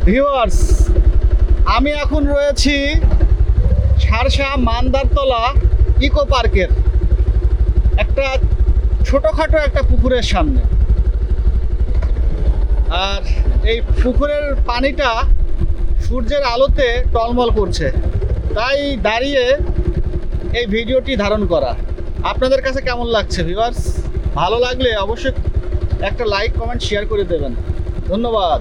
Viewers, আমি এখন রয়েছি সারসা মান্দারতলা ইকো পার্কের একটা ছোটোখাটো একটা পুকুরের সামনে। আর এই পুকুরের পানিটা সূর্যের আলোতে টলমল করছে, তাই দাঁড়িয়ে এই ভিডিওটি ধারণ করা। আপনাদের কাছে কেমন লাগছে ভিউয়ার্স? ভালো লাগলে অবশ্যই একটা লাইক কমেন্ট শেয়ার করে দেবেন। ধন্যবাদ।